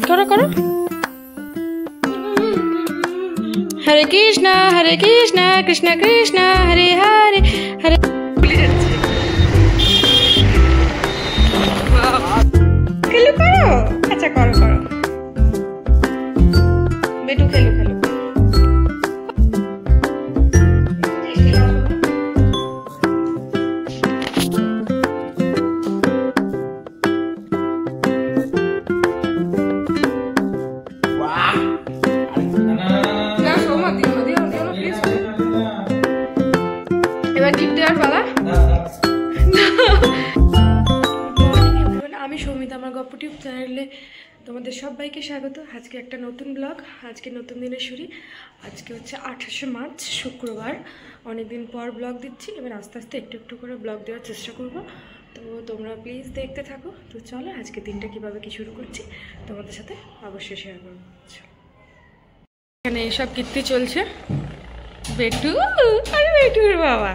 করো করো। হরে কৃষ্ণ কৃষ্ণ কৃষ্ণ হরে হরে হরে। ভুলে যাচ্ছি। খেলু করো, আচ্ছা করো করো। বেটু খেলু খেলু। আমি সৌমিতা, আমার গপ্প টিউব চ্যানেলে তোমাদের সবাইকে স্বাগত। আজকে একটা নতুন ব্লগ, আজকে নতুন দিনের শুরু। আজকে হচ্ছে 28শে মার্চ শুক্রবার। অনেকদিন পর ব্লগ দিচ্ছি, এবার আস্তে আস্তে একটু একটু করে ব্লগ দেওয়ার চেষ্টা করব। তো তোমরা প্লিজ দেখতে থাকো। তো চলো আজকে দিনটা কীভাবে কি শুরু করছি তোমাদের সাথে অবশ্যই শেয়ার করবো। এখানে এসব কীর্তি চলছে। বেটু, আরে বেটুর বাবা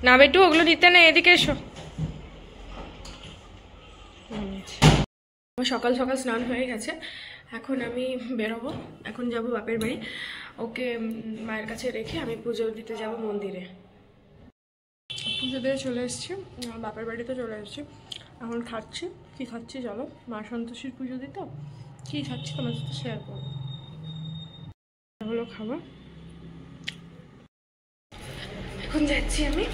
না, বেটু ওগুলো নিতে নেই, এদিকে এসো। আমার সকাল সকাল স্নান হয়ে গেছে, এখন আমি বেরোবো। এখন যাব বাপের বাড়ি, ওকে মায়ের কাছে রেখে আমি পুজো দিতে যাব মন্দিরে। পুজো দিয়ে চলে এসেছি, বাপের বাড়িতে চলে এসেছি। এখন খাচ্ছি, কী খাচ্ছি চলো। মা সন্তোষীর পুজো দিত, কী খাচ্ছি তোমার সাথে শেয়ার করবো। হলো খাবার। এখন যাচ্ছি আমি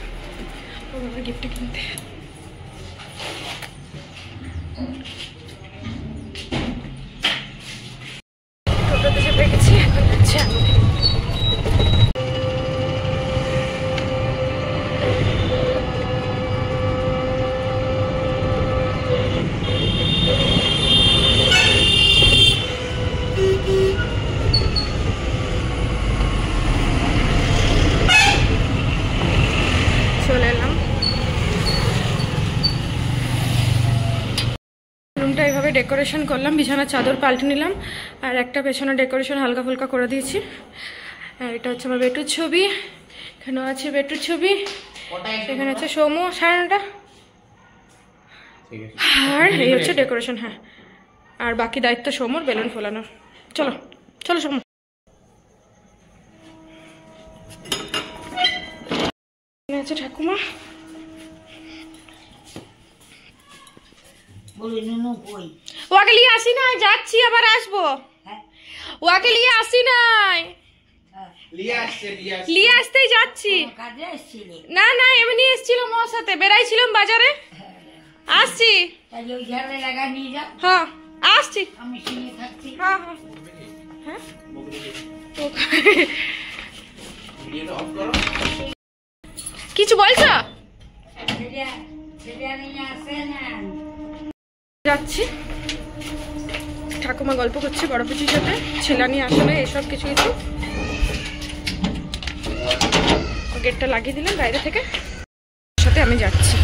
ও বাবার গিফট কিনতে। টোটোতে চেপে গেছি, এখন যাচ্ছি আমি। চলে এলাম। রুমটা এইভাবে ডেকোরেশন করলাম, বিছানার চাদর পাল্টে নিলাম, আর একটা পেছনে ডেকোরেশন হালকা ফুলকা করে দিয়েছি। আর এটা হচ্ছে আমার বেটুর ছবি, এখানেও আছে বেটুর ছবি, এখানে আছে সৌমু 9:30। আর এই হচ্ছে ডেকোরেশন। হ্যাঁ, আর বাকি দায়িত্ব সৌমুর বেলুন ফোলানোর। চলো চলো সৌমু। এখানে আছে ঠাকুমা। ওকে নিয়ে আসি নাই, যাচ্ছি আবার আসবো। ওকে নিয়ে আসি নাই, নিয়ে আসতেই যাচ্ছি। না না, এমনি এসেছিলাম ওর সাথে, বেড়াইছিলাম বাজারে, আসছি। হ্যাঁ আসছি। হ্যাঁ হ্যাঁ, কিছু বলছো? যাচ্ছি, ঠাকুমা গল্প করছে বড় পুচির সাথে, ছেলানি আসলে এসব কিছু কিছু। গেটটা লাগিয়ে দিলাম বাইরে থেকে, সাথে আমি যাচ্ছি।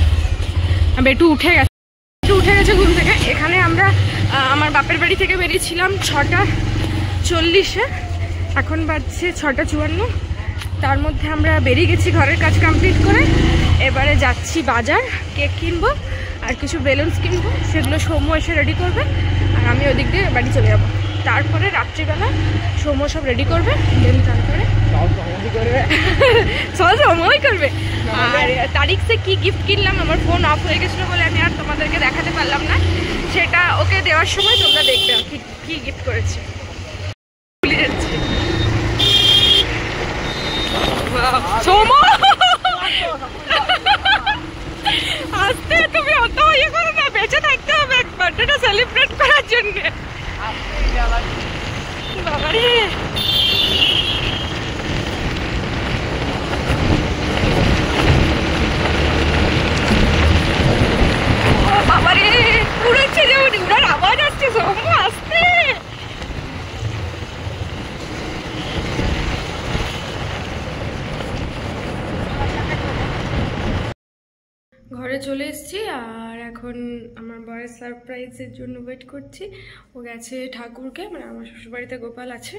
বেটু উঠে গেছে ঘুম থেকে। এখানে আমরা আমার বাপের বাড়ি থেকে বেরিয়েছিলাম 6:40-এ, এখন বাজছে 6:54। তার মধ্যে আমরা বেরিয়ে গেছি ঘরের কাজ কমপ্লিট করে। এবারে যাচ্ছি বাজার, কেক কিনবো আর কিছু বেলুনস কিনবো, সেগুলো সৌম্য এসে রেডি করবে, আর আমি ওদিক দিয়ে বাড়ি চলে যাবো। তারপরে রাত্রিবেলা সৌম্য সব রেডি করবে, দেন তারপরে সব সৌম্যই করবে। আর তারিখে কি গিফট কিনলাম, আমার ফোন অফ হয়ে গেছিলো বলে আমি আর তোমাদেরকে দেখাতে পারলাম না, সেটা ওকে দেওয়ার সময় তোমরা দেখবে কি গিফট করেছি। ভুলে যাচ্ছি। সৌম্য আস্তে, তুমি অত ইয়ে করো না, বেঁচে থাকতে হবে বার্থডেটা সেলিব্রেট করার জন্য। বাবারে বাবারে, উড়াচ্ছে, যেমন উড়ার আওয়াজ আসছে। সৌম্য আসতে। ঘরে চলে এসেছি আর এখন আমার বরের সারপ্রাইজের জন্য ওয়েট করছি। ও গেছে ঠাকুরকে, মানে আমার শ্বশুরবাড়িতে গোপাল আছে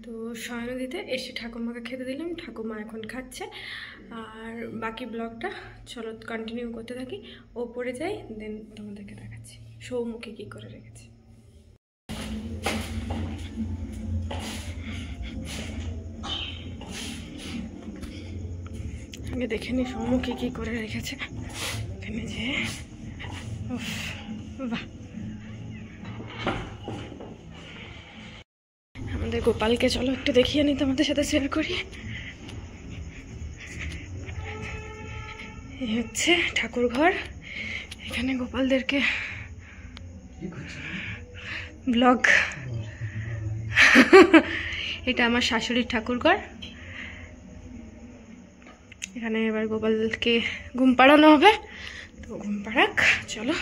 তো শয়ন দিতে, এসে ঠাকুমাকে খেতে দিলাম, ঠাকুমা এখন খাচ্ছে। আর বাকি ব্লগটা চলো কন্টিনিউ করতে থাকি। ওপরে যাই, দেন তোমাদেরকে দেখাচ্ছি সৌমুখী কী করে রেখেছি। আগে দেখে নি সৌমুখী কী করে রেখেছে। এখানে যে বাহ, আমাদের গোপালকে চলো একটু দেখিয়ে নি, তোমাদের সাথে শেয়ার করি। এই হচ্ছে ঠাকুর ঘর, এখানে গোপালদেরকে ব্লগ। এটা আমার শাশুড়ির ঠাকুর ঘর। এখানে এবার গোপালকে ঘুম পাড়ানো হবে, তো ঘুম পাড়াক। চলো,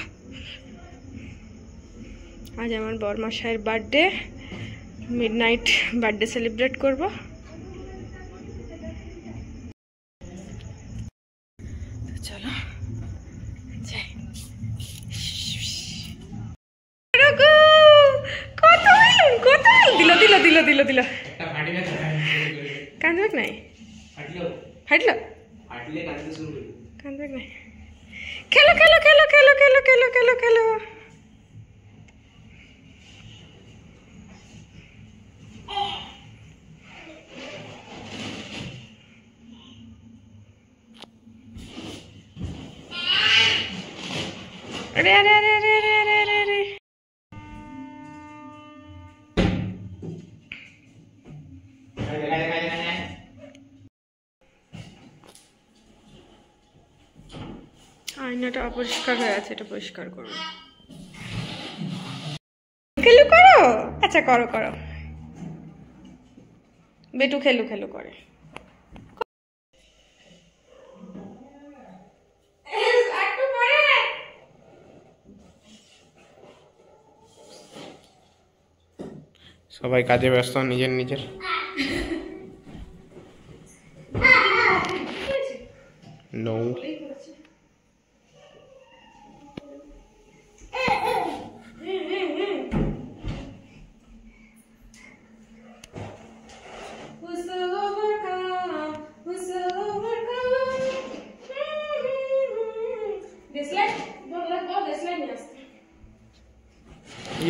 আজ আমার বরমশাইয়ের বার্থডে, মিডনাইট বার্থডে সেলিব্রেট করব। চলো যাই। দিল দিল দিল দিল দিল কান্দবেক নাই, হাঁটলো কান্দবেক নাই। খেলো খেলো খেলো খেলো খেলো খেলো খেলো খেলো। अरे अरे अरे अरे अरे अरे अरे अरे আয়নাটা অপরিষ্কার হয়ে আছে, এটা পরিষ্কার করো। খেলু করো, আচ্ছা করো করো। বেটু খেলু খেলু করে। সবাই কাজে ব্যস্ত নিজের নিজের। নো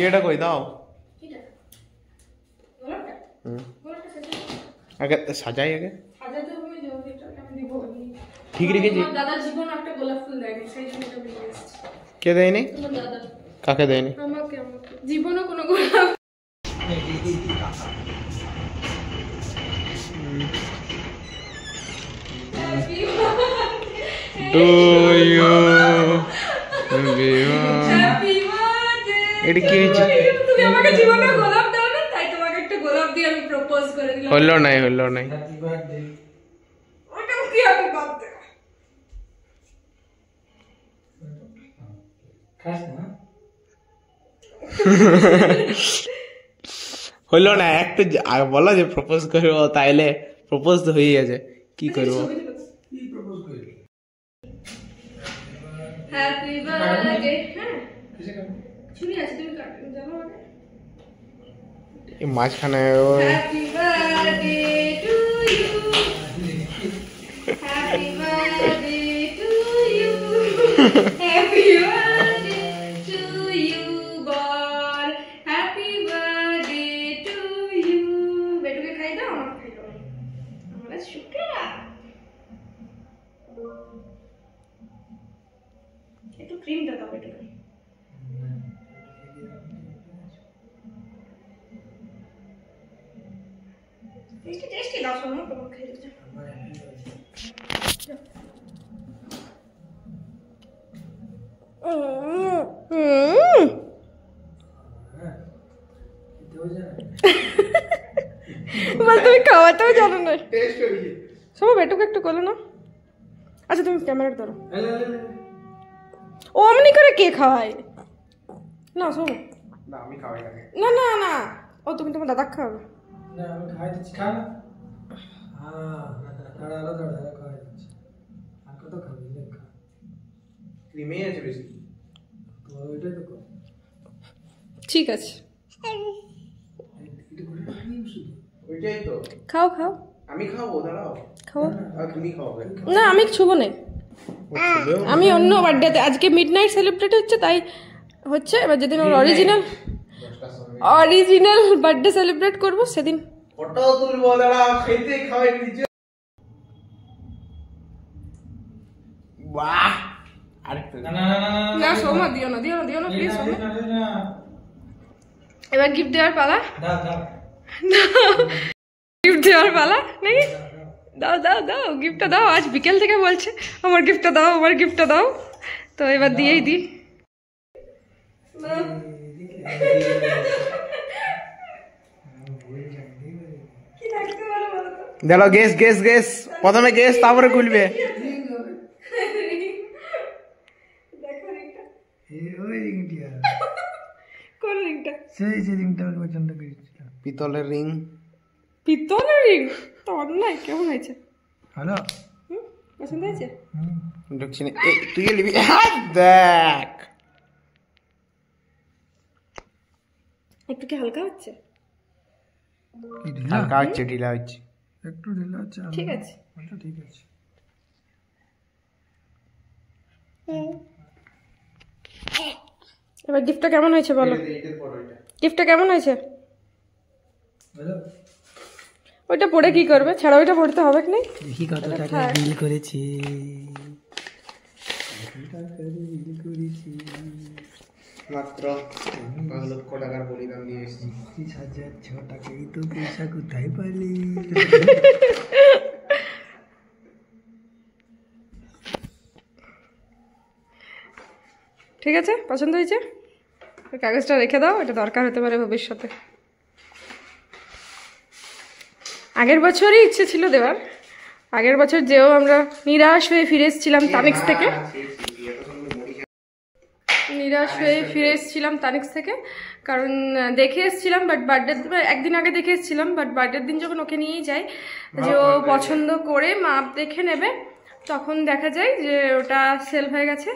এটা কই দাও, আগে সাজাই, আগে ঠিক রেখেছি। দাদা জীবন একটা গোলাপ ফুল দেয়নি, সেই জন্য এটা নিয়ে এসেছি। কে দেয়নি? দাদা। কাকে দেয়নি? আমাকে আমাকে জীবনও কোনো গোলাপ। Do you এটা কি হয়েছে? তুমি আমাকে জীবনে গোলাপ দাও না, তাই তোমাকে একটা গোলাপ দিয়ে আমি প্রপোজ করে দিলাম। হলো নাই, হলো নাই। Happy birthday. ওটা কি হ্যাপি বার্থডে? খাস না? হলো না, একটু বলো যে প্রপোজ করবো, তাইলে প্রপোজ তো হয়ে গেছে, কি করবো? কি প্রপোজ করবি? Happy birthday. হ্যাঁ কিসে করবি? ছুরি আছে, তুমি কাটো, জানো আগে। এই মাঝখানে happy birthday to you, happy birthday to you, happy birthday to you বর, হ্যাপি বার্থডে টু ইউ। বেটুকে খাই দাও, আমাকে খাই দাও। আমার শুক্রিয়া। একটু ক্রিমটা দাও বেটুকে। টেস্টি টেস্টি দাও, শোনো তোমাকে খেয়ে দিচ্ছি। আমার হ্যাপি বার্থডে। হ্যাঁ, খেতেও জানে। বল তুমি খাওয়াতেও জানো না। টেস্ট হয়েছে। শোনো বেটুকে একটু করো না। আচ্ছা তুমি ক্যামেরা ধরো। ও অমনি করে কে খাওয়ায় না? শোনো না, আমি খাওয়াই না। না না না, ও তুমি তোমার দাদা খাওয়াবে। না আমি খাই দিচ্ছি, খা না। হ্যাঁ দাঁড়া দাঁড়া খাওয়াই দিচ্ছি। আর কত খাবি? খা। ক্রিমেই আছে বেশি। তো ওইটাই তো কর। ঠিক আছে, এটা করে ক্রিম শুধু। ওইটাই তো। খাও খাও আমি খাবো, দাঁড়াও। খাও। আর তুমি খাওয়াবে। না আমি ছুবো না, ও ছুবেও না? আমি অন্য বার্থডেতে, আজকে মিড নাইট সেলিব্রেট হচ্ছে তাই হচ্ছে। এবার যেদিন ওর অরিজিনাল 10টার সময় বার্থডে সেলিব্রেট করবো সেদিন। ফটো তুলবো, দাঁড়াও। খেতে খাওয়াই নিচে। বাহ, আরেকটা। না না না না না না সোমা দিও না, দিও না, দিও না প্লিজ সোমা। না এবার গিফট দেওয়ার পালা, দাও দাও। গিফট দেওয়ার পালা নাকি? দাও দাও দাও, গিফটটা দাও। আজ বিকেল থেকে বলছে আমার গিফটটা দাও, আমার গিফটটা দাও, তো এবার দিয়েই দিই। দাঁড়াও, গেস গেস গেস। প্রথমে গেস, তারপরে খুলবে। ওই রিংটা, কোন রিংটা? সেই যে রিংটা আমি পছন্দ করেছিলাম। পিতলের রিং। পিতলের রিং তো অন্যায়। কেমন হয়েছে? হ্যালো। পছন্দ হয়েছে? ঢুকছি না। তুই নিবি? দেখ, একটু কি হালকা হচ্ছে? কি ঢিলা? হালকা হচ্ছে, ঢিলা হচ্ছে। একটু ঢিলা হচ্ছে। ঠিক আছে। আচ্ছা ঠিক আছে। এবার গিফটটা কেমন হয়েছে বলো? গিফটটা কেমন হয়েছে? হ্যালো। ওইটা পড়ে কি করবে? ছাড়া ওইটা পড়তে হবে কি? দেখি কত টাকা বিল করেছি। মাত্র 5 লক্ষ টাকার বলিদান দিয়ে এসেছি। 25,006 টাকা। এই তো পয়সা কোথায় পাইলি? ঠিক আছে, পছন্দ হয়েছে? ওই কাগজটা রেখে দাও, এটা দরকার হতে পারে ভবিষ্যতে। আগের বছরই ইচ্ছে ছিল দেওয়ার। আগের বছর যেও আমরা নিরাশ হয়ে ফিরে এসেছিলাম তানিক্স থেকে, নিরাশ হয়ে ফিরে এসেছিলাম তানিক্স থেকে, কারণ দেখে এসেছিলাম বাট বার্থডে একদিন আগে দেখে এসেছিলাম, বাট বার্থডের দিন যখন ওকে নিয়েই যাই যে ও পছন্দ করে মাপ দেখে নেবে, তখন দেখা যায় যে ওটা সেল হয়ে গেছে।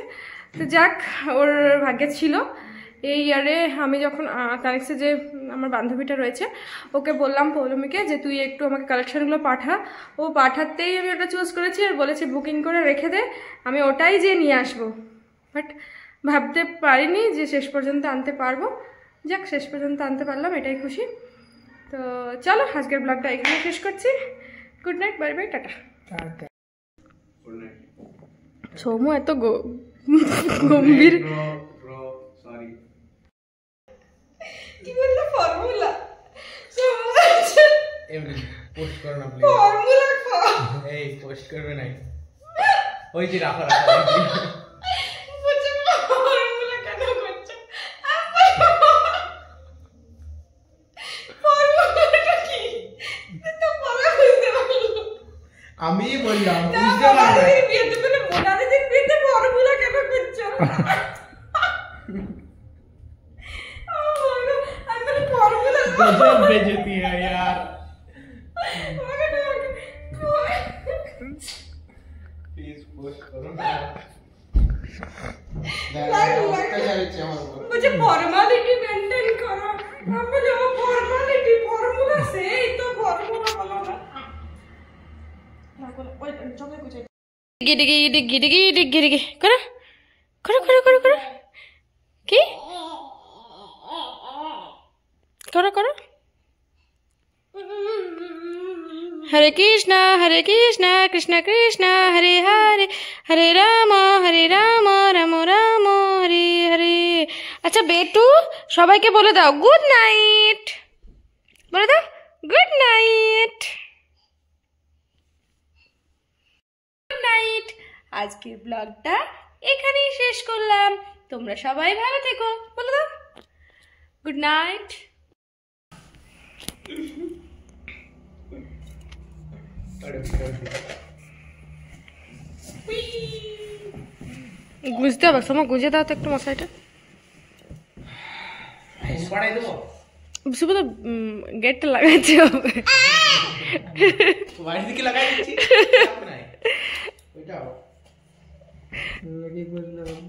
তো যাক, ওর ভাগ্যে ছিল। এই ইয়ারে আমি যখন তানিক্সে যে আমার বান্ধবীটা রয়েছে ওকে বললাম পৌলমীকে যে তুই একটু আমাকে কালেকশানগুলো পাঠা, ও পাঠাতেই আমি ওটা চুজ করেছি আর বলেছি বুকিং করে রেখে দে, আমি ওটাই যে নিয়ে আসবো। বাট ভাবতে পারিনি যে শেষ পর্যন্ত আনতে পারবো। যাক, শেষ পর্যন্ত আনতে পারলাম, এটাই খুশি। তো চলো আজকের ব্লগটা এখানে শেষ করছি। Good night, bye bye, tata. Soumya এত গম্ভীর কি বললো? ফর্মুলা এমনি পোস্ট করো না প্লিজ। ফর্মুলা এই পোস্ট করবে না, ওই যে রাখো রাখো। ফর্মুলা কেন করছো? ফর্মুলাটা কি তো বলা বুঝতে পারলো। আমি বললাম বুঝতে পারবে। বিয়েতে মানে মোনালিদির বিয়েতে ফর্মুলা কেন করছো? गजब बेइज्जती है यार। प्लीज पोस्ट करो ना। मुझे फॉर्मेलिटी मेंटेन करो। अब मुझे वो फॉर्मेलिटी फॉर्मूला से ही तो फॉर्मूला बनाना। ना बोलो ओए चलो कुछ डिगी डिगी डिगी डिगी डिगी करो करो करो करो करो की करो करो। हरे कृष्णा कृष्ण कृष्ण हरे हरे हरे राम राम राम हरे हरे। अच्छा बेटू সবাইকে বলে দাও গুড নাইট, বলে দাও গুড নাইট। Good night. আজকের ব্লগটা এখানেই শেষ করলাম। তোমরা সবাই ভালো থেকো, বলে দাও গুড নাইট। গুজতে হবে, সময় গুজে দাও তো একটু মশাইটা। শুধু তো গেটটা লাগাইতে হবে। বাড়ির দিকে লাগাই দিচ্ছি। ওইটাও কি করলাম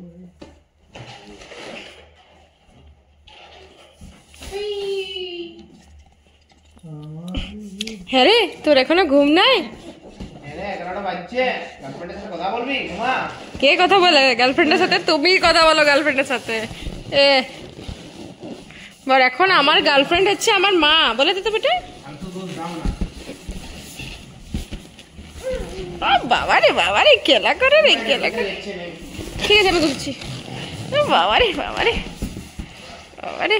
হ্যাঁ রে, তোর এখনো ঘুম নাই? কে কথা বলে গার্লফ্রেন্ডের সাথে? তুমি কথা বলো গার্লফ্রেন্ডের সাথে। এ বর, এখন আমার গার্লফ্রেন্ড হচ্ছে আমার মা, বলে দিতে বেটা। বাবারে বাবারে, খেলা করে রে, খেলা করে। ঠিক আছে, আমি ঘুরছি। বাবারে বাবারে বাবারে।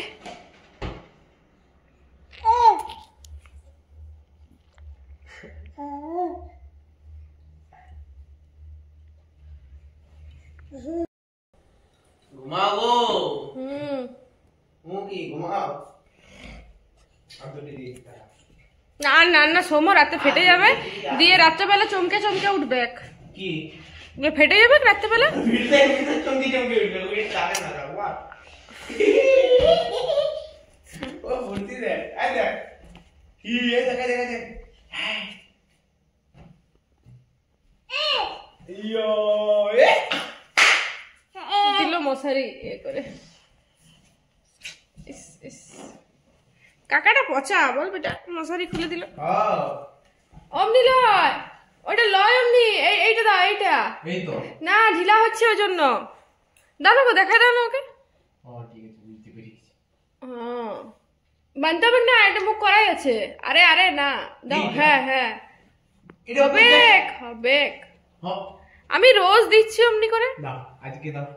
ঘুমাবো। কি ঘুমাও? না না না, সোমো রাতে ফেটে যাবে, দিয়ে রাত্রেবেলা চমকে চমকে উঠবে। কি ফেটে যাবে রাত্রেবেলা? চমকি চমকি উঠবে, ওই টাকা না রাখবা। ও ভর্তি দেখ, আই দেখ কি এই দেখা দেখা দেখ। ইয়ো এ দিল মশারি এ করে। কাকাটা পচা, বল বেটা, মশারি খুলে দিল। অমনি লয়, ওইটা লয় অমনি, এইটা দাও, এইটা। এই তো না, ঢিলা হচ্ছে ওই জন্য। দাও না গো, দেখাই দাও না ওকে। ঠিক আছে, বুঝতে পেরেছি। বানতে হবে না, এটা মুখ করাই আছে। আরে আরে না, দাও। হ্যাঁ হ্যাঁ, এটা হবে হবে। হ্যাঁ, আমি রোজ দিচ্ছি অমনি করে। দাও আজকে দাও।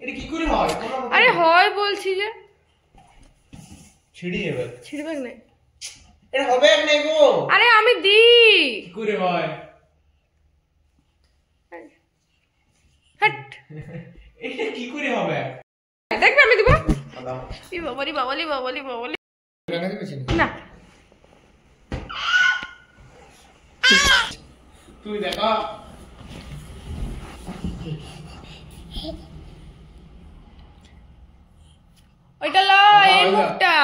এটা কি করে হয়? আরে হয় বলছি যে। ছিড়ি যাবে। ছিড়বে না, এটা হবে না গো। আরে আমি দি। কি করে হয়? হট, এটা কি করে হবে? দেখবে আমি দিব। দাও। ই বাবালি বাবালি বাবালি বাবালি। না, তুই দেখা। ওইটা লয়, এই মুখটা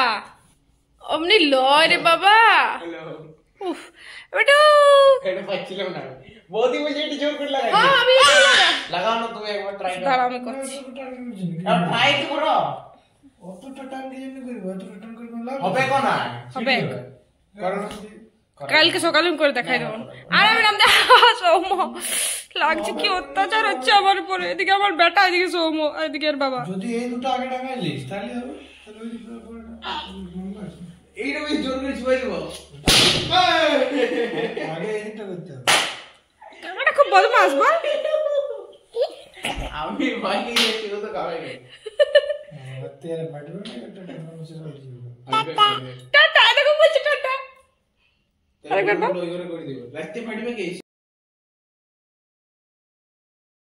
অমনি লয় রে বাবা। উফ, বেটা এটা পাচ্ছিলাম না। বৌদি বলছে এটা জোর করে লাগাই। হ্যাঁ, আমি লাগাও না তুমি, একবার ট্রাই করো। দাঁড়া, আমি করছি। ট্রাই তো করো। অতটা টান কি জন্য করবো? অতটা টান করবো লাভ হবে কোন না? হবে। করো। কালকে সকালে আমি করে দেখাই দেবো। আর আমি নাম সৌম, লাগছে কি অত্যাচার হচ্ছে আমার উপরে। এদিকে আমার বেটা, এদিকে সৌম, এদিকে আর বাবা। যদি এই দুটো আগে টাঙাইলিস তাহলে হবে। তাহলে ওই দুটো পরে এইটা বেশ জোর করে ছুঁয়ে দেবো। আগে এই দুটো করতে হবে। কাকাটা খুব বদমাস, বল। আমি বাইকে গেছি, ও তো খাবে না। তেরে বাটবে না, একটা টাঙানো শেষ হয়ে যাবে। টাটা, দেখো বলছে টাটা। তাহলে ওই করে দেবো। রাতে ফাটবে কে?